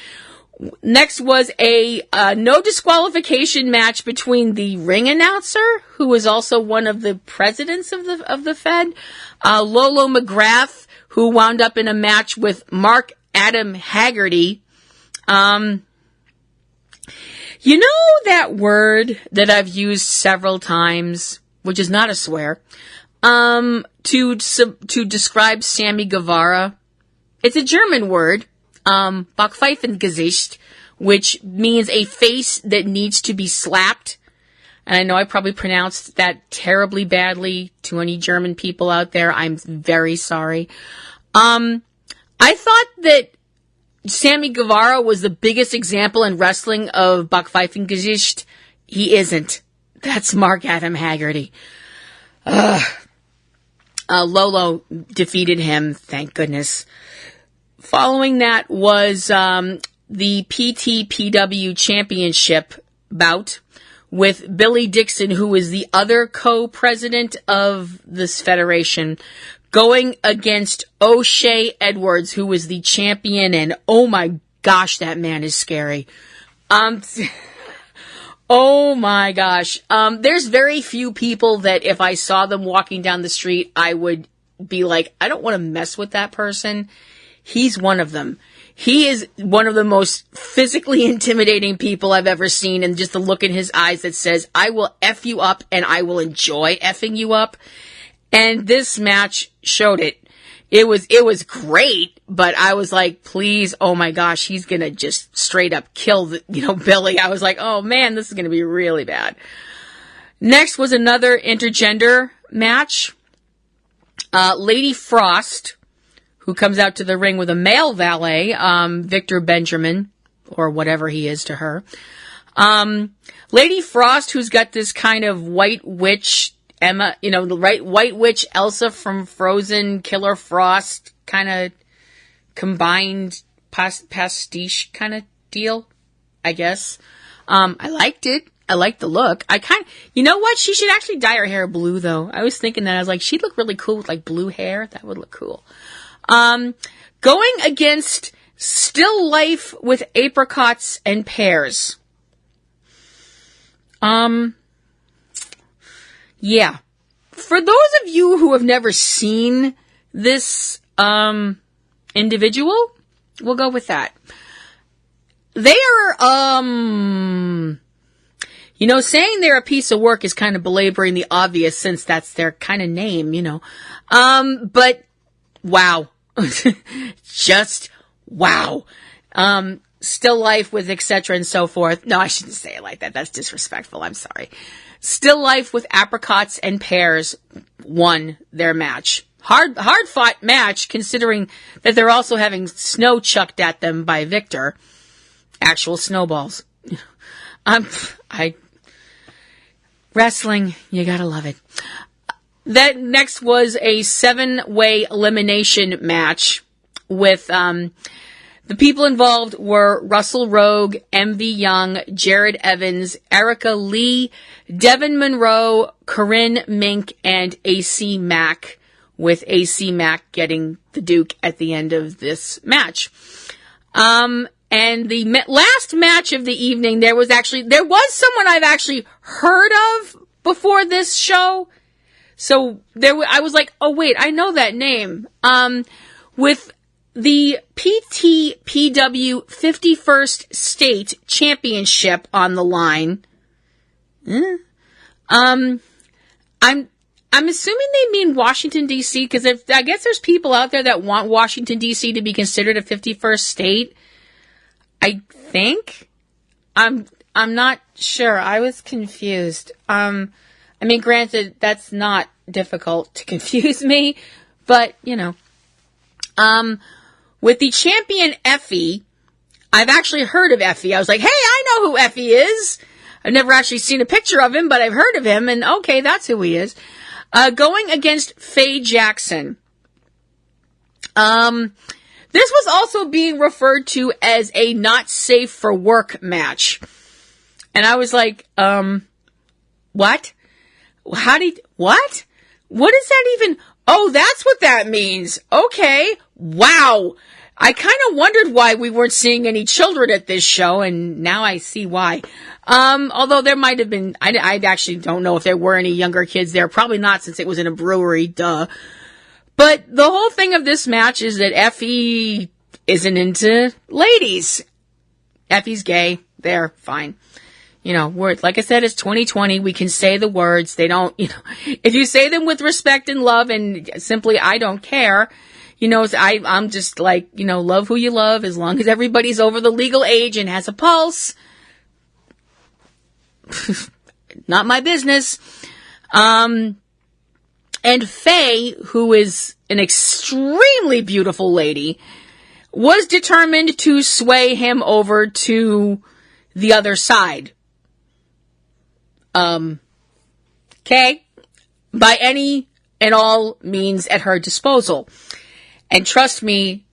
Next was a no disqualification match between the ring announcer, who was also one of the presidents of the Fed, Lolo McGrath, who wound up in a match with Mark Adam Haggerty. You know that word that I've used several times, which is not a swear, to describe Sammy Guevara? It's a German word, Backpfeifengesicht, which means a face that needs to be slapped. And I know I probably pronounced that terribly badly to any German people out there. I'm very sorry. I thought that Sammy Guevara was the biggest example in wrestling of Backpfeifengesicht. He isn't. That's Mark Adam Haggerty. Lolo defeated him, thank goodness. Following that was the PTPW Championship bout with Billy Dixon, who is the other co-president of this federation, going against O'Shea Edwards, who was the champion, and oh my gosh, that man is scary. Oh my gosh. There's very few people that if I saw them walking down the street, I would be like, I don't want to mess with that person. He's one of them. He is one of the most physically intimidating people I've ever seen, and just the look in his eyes that says, I will F you up and I will enjoy effing you up. And this match showed it. it was great, but I was like, please, oh my gosh, he's gonna just straight up kill Billy. I was like, oh man, this is gonna be really bad. Next was another intergender match. Lady Frost, who comes out to the ring with a male valet, Victor Benjamin, or whatever he is to her. Lady Frost, who's got this kind of white witch Emma, the white witch Elsa from Frozen, Killer Frost kind of combined pastiche kind of deal, I guess. I liked it. I liked the look. You know what? She should actually dye her hair blue, though. I was thinking that. I was like, she'd look really cool with, like, blue hair. That would look cool. Going against Still Life with Apricots and Pears. Yeah. For those of you who have never seen this, individual, we'll go with that. They are, saying they're a piece of work is kind of belaboring the obvious since that's their kind of name, but wow. Just wow. Still Life with etc. and so forth. No, I shouldn't say it like that. That's disrespectful. I'm sorry. Still Life with Apricots and Pears won their match. Hard fought match considering that they're also having snow chucked at them by Victor. Actual snowballs. Wrestling, you gotta love it. That next was a 7-way elimination match with, the people involved were Russell Rogue, MV Young, Jared Evans, Erica Lee, Devin Monroe, Corinne Mink, and AC Mack, with AC Mack getting the Duke at the end of this match. And the last match of the evening, there was someone I've actually heard of before this show. So I was like, oh wait, I know that name. With the PTPW 51st State Championship on the line. I'm assuming they mean Washington D.C. because I guess there's people out there that want Washington D.C. to be considered a 51st state. I think. I'm not sure. I was confused. Granted, that's not difficult to confuse me, but with the champion Effie, I've actually heard of Effie. I was like, hey, I know who Effie is. I've never actually seen a picture of him, but I've heard of him, and okay, that's who he is. Going against Faye Jackson. This was also being referred to as a not safe for work match. And I was like, what? What? What is that even? Oh, that's what that means. Okay. Wow. I kind of wondered why we weren't seeing any children at this show, and now I see why. Although there might have been, I actually don't know if there were any younger kids there. Probably not, since it was in a brewery, duh. But the whole thing of this match is that Effie isn't into ladies. Effie's gay. There, fine. Like I said, it's 2020. We can say the words. They don't, if you say them with respect and love and simply, I don't care, I'm just like, love who you love as long as everybody's over the legal age and has a pulse. Not my business. And Faye, who is an extremely beautiful lady, was determined to sway him over to the other side. Okay? By any and all means at her disposal. And trust me,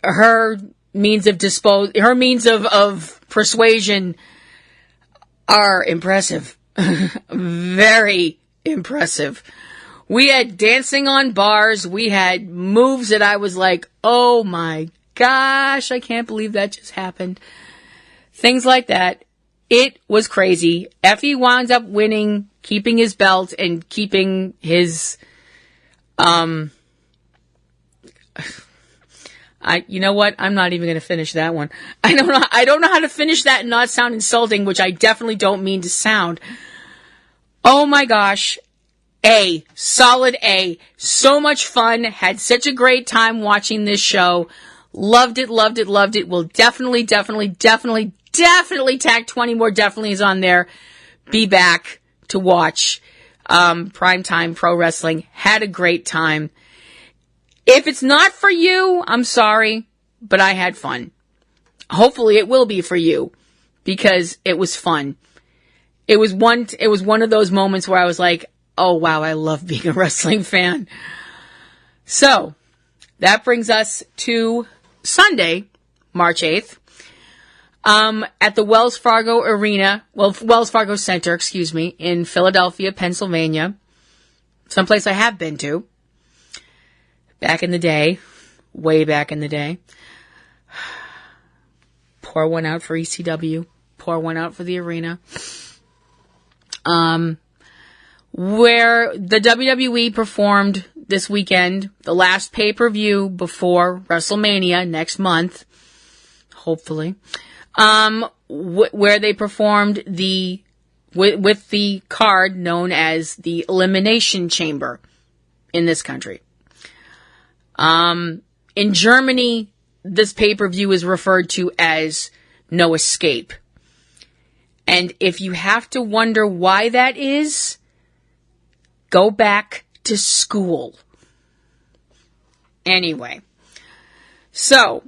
her means of persuasion are impressive. Very impressive. We had dancing on bars. We had moves that I was like, oh my gosh, I can't believe that just happened. Things like that. It was crazy. Effie winds up winning, keeping his belt and keeping his, you know what? I'm not even going to finish that one. I don't know how to finish that and not sound insulting, which I definitely don't mean to sound. Oh my gosh. A. Solid A. So much fun. Had such a great time watching this show. Loved it, loved it, loved it. Will definitely tag 20 more definitely's on there. Be back to watch Primetime Pro Wrestling. Had a great time. If it's not for you, I'm sorry, but I had fun. Hopefully it will be for you, because it was fun. It was one of those moments where I was like, oh wow, I love being a wrestling fan. So, that brings us to Sunday, March 8th, at the Wells Fargo Center, in Philadelphia, Pennsylvania. Someplace I have been to. Back in the day. Way back in the day. Pour one out for ECW. Pour one out for the arena. Where the WWE performed this weekend, the last pay-per-view before WrestleMania next month, hopefully, where they performed with the card known as the Elimination Chamber in this country. In Germany, this pay-per-view is referred to as No Escape. And if you have to wonder why that is, go back to school. Anyway. So,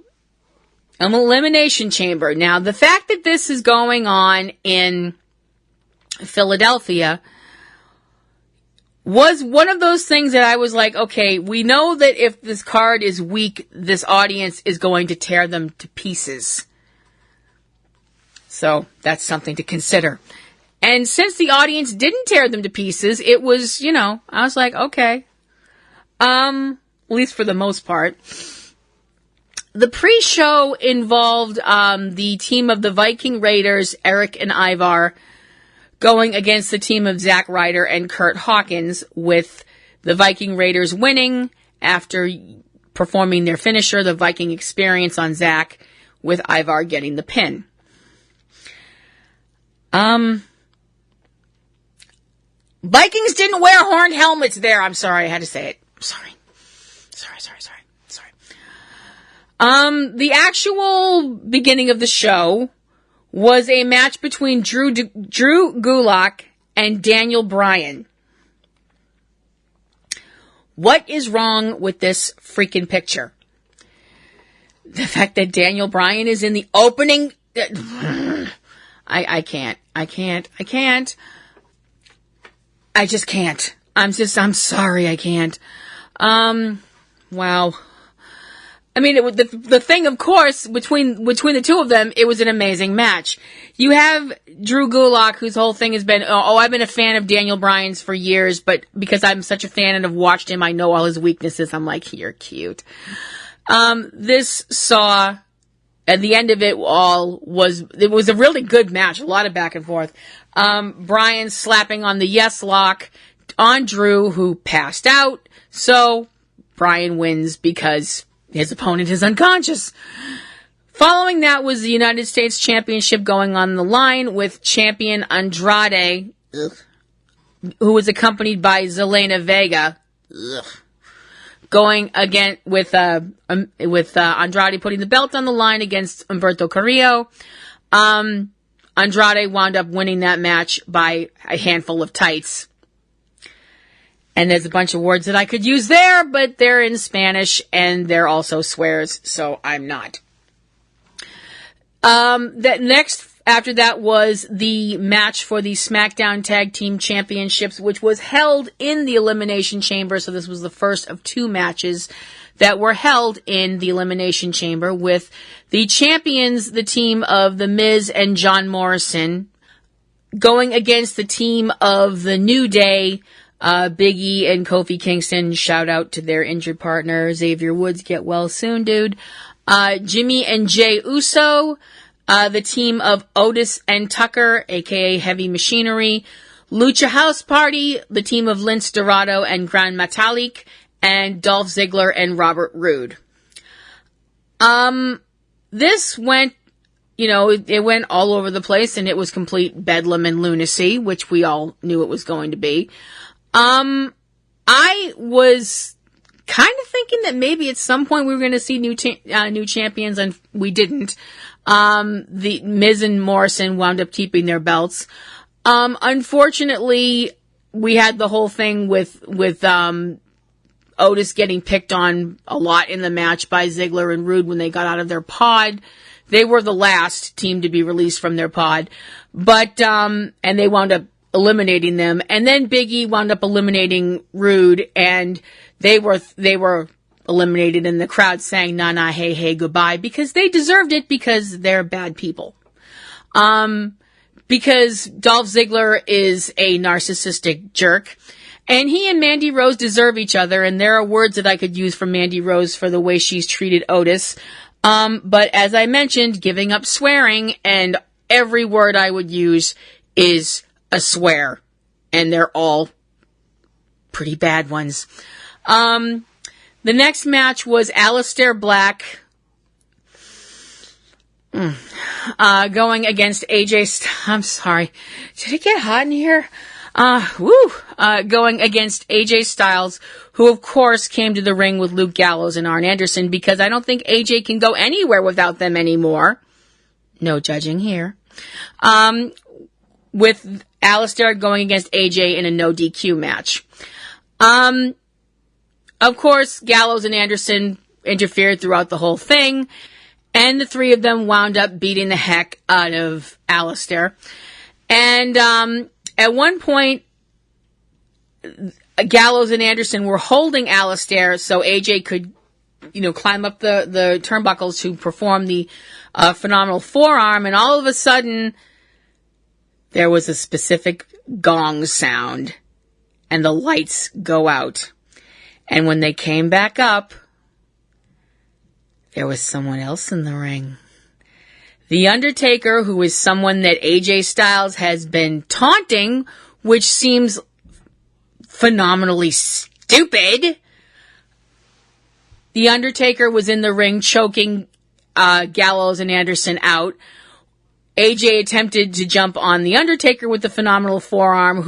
an Elimination Chamber. Now, the fact that this is going on in Philadelphia was one of those things that I was like, okay, we know that if this card is weak, this audience is going to tear them to pieces. So, that's something to consider. And since the audience didn't tear them to pieces, it was, I was like, okay. At least for the most part. The pre-show involved the team of the Viking Raiders, Eric and Ivar, going against the team of Zack Ryder and Kurt Hawkins, with the Viking Raiders winning after performing their finisher, the Viking Experience, on Zack, with Ivar getting the pin. Vikings didn't wear horned helmets there. I'm sorry, I had to say it. Sorry. The actual beginning of the show was a match between Drew Gulak and Daniel Bryan. What is wrong with this freaking picture? The fact that Daniel Bryan is in the opening... I can't. I just can't. I'm sorry, I can't. Wow. I mean, the thing, of course, between the two of them, it was an amazing match. You have Drew Gulak, whose whole thing has been, I've been a fan of Daniel Bryan's for years, but because I'm such a fan and have watched him, I know all his weaknesses. I'm like, you're cute. This saw, at the end of it was a really good match, a lot of back and forth. Bryan slapping on the yes lock on Drew, who passed out. So Bryan wins because his opponent is unconscious. Following that was the United States Championship going on the line with champion Andrade, who was accompanied by Zelina Vega, going again with Andrade putting the belt on the line against Humberto Carrillo. Andrade wound up winning that match by a handful of tights. And there's a bunch of words that I could use there, but they're in Spanish and they're also swears, so I'm not. After that was the match for the SmackDown Tag Team Championships, which was held in the Elimination Chamber. So this was the first of two matches that were held in the Elimination Chamber, with the champions, the team of The Miz and John Morrison, going against the team of The New Day, Biggie and Kofi Kingston. Shout out to their injured partner, Xavier Woods. Get well soon, dude. Jimmy and Jay Uso, the team of Otis and Tucker, aka Heavy Machinery. Lucha House Party, the team of Lince Dorado and Gran Metalik, and Dolph Ziggler and Robert Roode. This went, it went all over the place, and it was complete bedlam and lunacy, which we all knew it was going to be. I was kind of thinking that maybe at some point we were going to see new champions, and we didn't. The Miz and Morrison wound up keeping their belts. Unfortunately, we had the whole thing with Otis getting picked on a lot in the match by Ziggler and Rude when they got out of their pod. They were the last team to be released from their pod, but and they wound up eliminating them. And then Biggie wound up eliminating Rude, and they were eliminated, and the crowd sang "Na na hey hey goodbye" because they deserved it, because they're bad people. Because Dolph Ziggler is a narcissistic jerk, and he and Mandy Rose deserve each other, and there are words that I could use from Mandy Rose for the way she's treated Otis. But as I mentioned, giving up swearing, and every word I would use is a swear, and they're all pretty bad ones. The next match was Aleister Black going against AJ. I'm sorry. Did it get hot in here? Going against AJ Styles, who of course came to the ring with Luke Gallows and Arn Anderson, because I don't think AJ can go anywhere without them anymore. No judging here. With Aleister going against AJ in a no DQ match. Of course, Gallows and Anderson interfered throughout the whole thing, and the three of them wound up beating the heck out of Aleister. And at one point, Gallows and Anderson were holding Aleister so AJ could, climb up the turnbuckles to perform the phenomenal forearm, and all of a sudden, there was a specific gong sound, and the lights go out. And when they came back up, there was someone else in the ring. The Undertaker, who is someone that AJ Styles has been taunting, which seems phenomenally stupid. The Undertaker was in the ring choking Gallows and Anderson out. AJ attempted to jump on The Undertaker with the phenomenal forearm,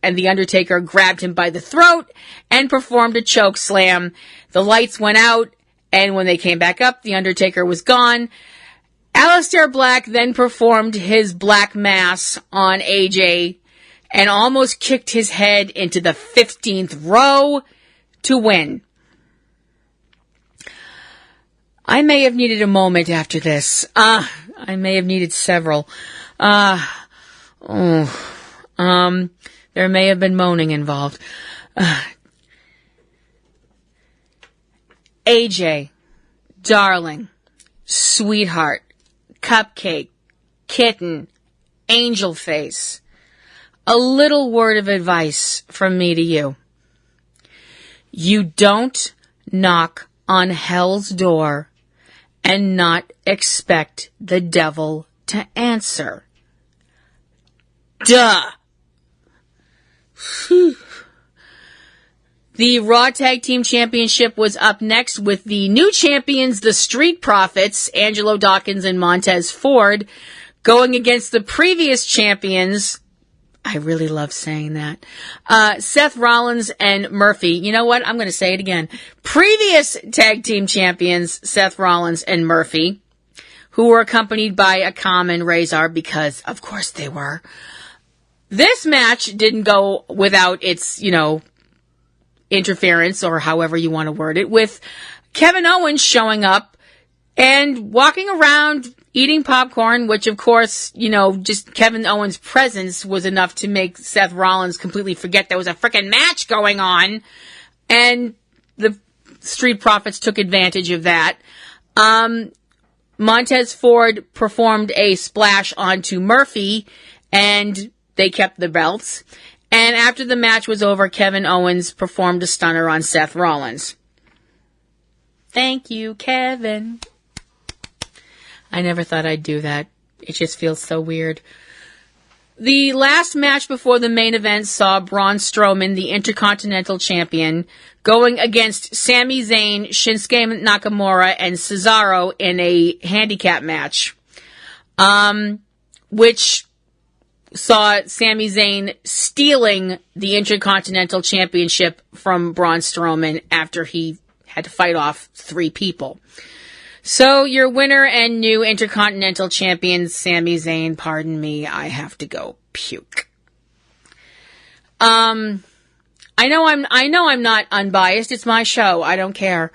and The Undertaker grabbed him by the throat and performed a choke slam. The lights went out, and when they came back up, The Undertaker was gone. Aleister Black then performed his Black Mass on AJ and almost kicked his head into the 15th row to win. I may have needed a moment after this. I may have needed several. There may have been moaning involved. AJ, darling, sweetheart, cupcake, kitten, angel face. A little word of advice from me to you. You don't knock on hell's door and not expect the devil to answer. Duh. The Raw Tag Team Championship was up next with the new champions, the Street Profits, Angelo Dawkins and Montez Ford, going against the previous champions. I really love saying that. Seth Rollins and Murphy. You know what? I'm going to say it again. Previous tag team champions, Seth Rollins and Murphy, who were accompanied by Akam and Razor, because of course they were. This match didn't go without its, interference, or however you want to word it, with Kevin Owens showing up and walking around eating popcorn, which of course, just Kevin Owens' presence was enough to make Seth Rollins completely forget there was a frickin' match going on. And the Street Profits took advantage of that. Montez Ford performed a splash onto Murphy, and they kept the belts. And after the match was over, Kevin Owens performed a stunner on Seth Rollins. Thank you, Kevin. I never thought I'd do that. It just feels so weird. The last match before the main event saw Braun Strowman, the Intercontinental Champion, going against Sami Zayn, Shinsuke Nakamura, and Cesaro in a handicap match. Which saw Sami Zayn stealing the Intercontinental Championship from Braun Strowman after he had to fight off 3 people. So your winner and new Intercontinental Champion, Sami Zayn, pardon me, I have to go puke. I know I'm not unbiased. It's my show. I don't care.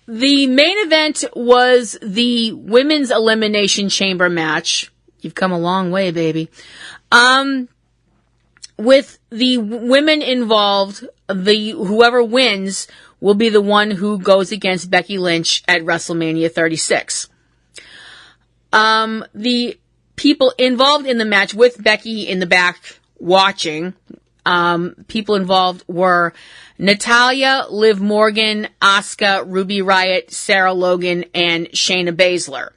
The main event was the Women's Elimination Chamber match. You've come a long way, baby. With the women involved, whoever wins will be the one who goes against Becky Lynch at WrestleMania 36. The people involved in the match with Becky in the back watching, people involved were Natalya, Liv Morgan, Asuka, Ruby Riott, Sarah Logan, and Shayna Baszler.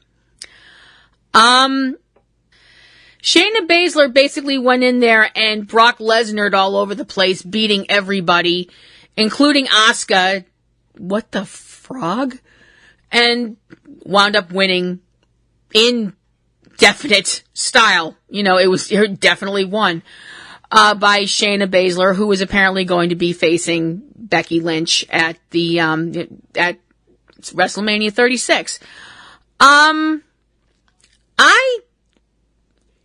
Shayna Baszler basically went in there and Brock Lesnar'd all over the place, beating everybody, including Asuka. What the frog? And wound up winning in definite style. You know, it was her definitely won by Shayna Baszler, who was apparently going to be facing Becky Lynch at the at WrestleMania 36.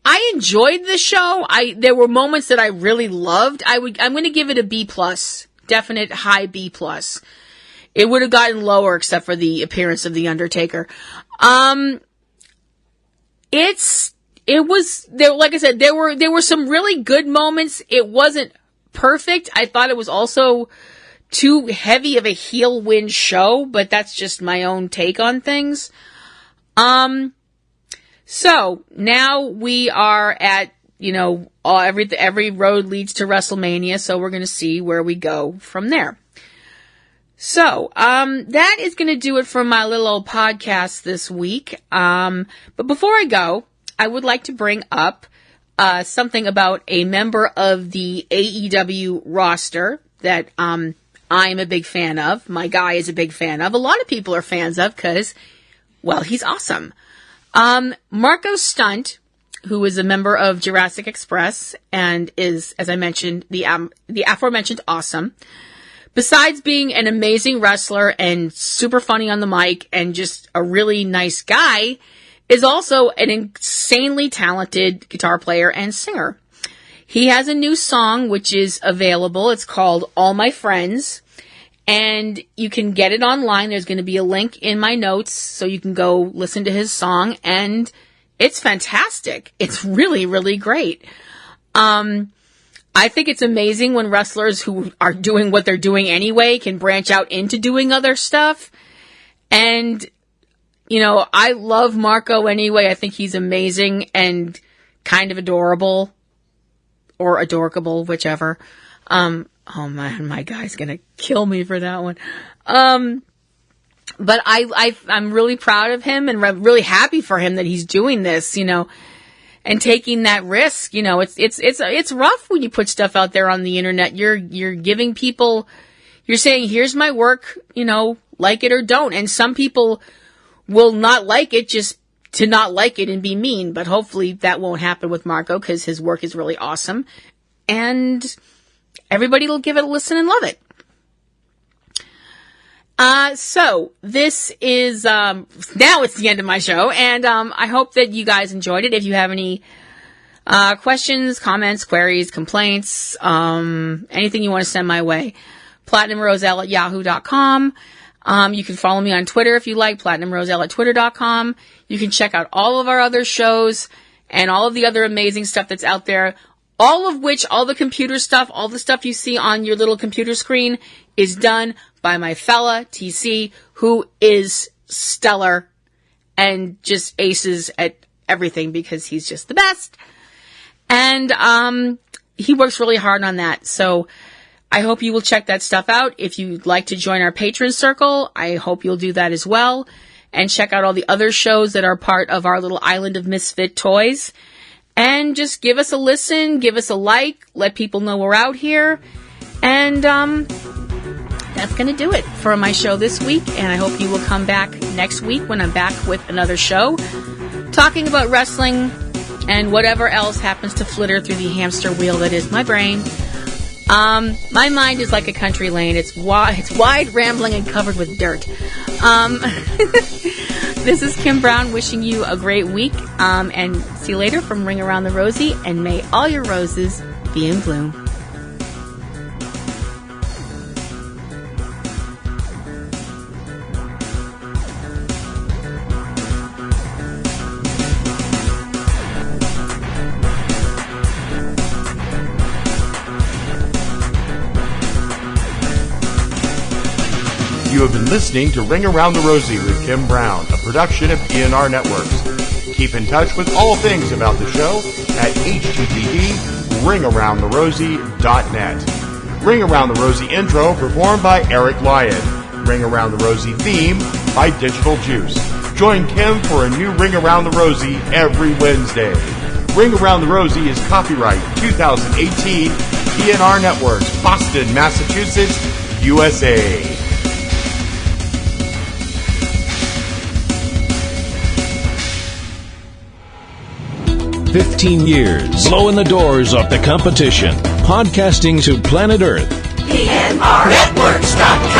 I enjoyed the show. There were moments that I really loved. I'm going to give it a B+, definite high B+. It would have gotten lower except for the appearance of The Undertaker. It was there, like I said, there were some really good moments. It wasn't perfect. I thought it was also too heavy of a heel win show, but that's just my own take on things. So now we are at, every road leads to WrestleMania, so we're going to see where we go from there. So, that is going to do it for my little old podcast this week. But before I go, I would like to bring up, something about a member of the AEW roster that, I'm a big fan of. My guy is a big fan of. A lot of people are fans of because, well, he's awesome. Marco Stunt, who is a member of Jurassic Express and is, as I mentioned, the aforementioned awesome. Besides being an amazing wrestler and super funny on the mic and just a really nice guy, is also an insanely talented guitar player and singer. He has a new song which is available. It's called All My Friends. And you can get it online. There's going to be a link in my notes so you can go listen to his song. And it's fantastic. It's really, really great. I think it's amazing when wrestlers who are doing what they're doing anyway can branch out into doing other stuff. And, I love Marco anyway. I think he's amazing and kind of adorable or adorkable, whichever. Oh man, my guy's gonna kill me for that one. But I'm really proud of him and really happy for him that he's doing this, and taking that risk. It's rough when you put stuff out there on the internet. You're giving people, you're saying, here's my work, like it or don't. And some people will not like it just to not like it and be mean. But hopefully that won't happen with Marco because his work is really awesome. And everybody will give it a listen and love it. So this is, now it's the end of my show, and, I hope that you guys enjoyed it. If you have any, questions, comments, queries, complaints, anything you want to send my way, platinumroselle@yahoo.com. You can follow me on Twitter if you like, platinumroselle@twitter.com. You can check out all of our other shows and all of the other amazing stuff that's out there. All of which, all the computer stuff, all the stuff you see on your little computer screen is done by my fella, TC, who is stellar and just aces at everything because he's just the best. And he works really hard on that. So I hope you will check that stuff out. If you'd like to join our Patron Circle, I hope you'll do that as well. And check out all the other shows that are part of our little island of misfit toys. And just give us a listen, give us a like, let people know we're out here. And that's going to do it for my show this week. And I hope you will come back next week when I'm back with another show talking about wrestling and whatever else happens to flitter through the hamster wheel that is my brain. My mind is like a country lane. It's wide, rambling, and covered with dirt. This is Kim Brown wishing you a great week, and see you later from Ring Around the Rosie, and may all your roses be in bloom. You have been listening to Ring Around the Rosie with Kim Brown, a production of PNR Networks. Keep in touch with all things about the show at http://ringaroundtherosie.net. Ring Around the Rosie intro performed by Eric Lyon. Ring Around the Rosie theme by Digital Juice. Join Kim for a new Ring Around the Rosie every Wednesday. Ring Around the Rosie is copyright 2018 PNR Networks, Boston, Massachusetts, USA. 15 years, blowing the doors off the competition, podcasting to planet Earth. PNRNetworks.com.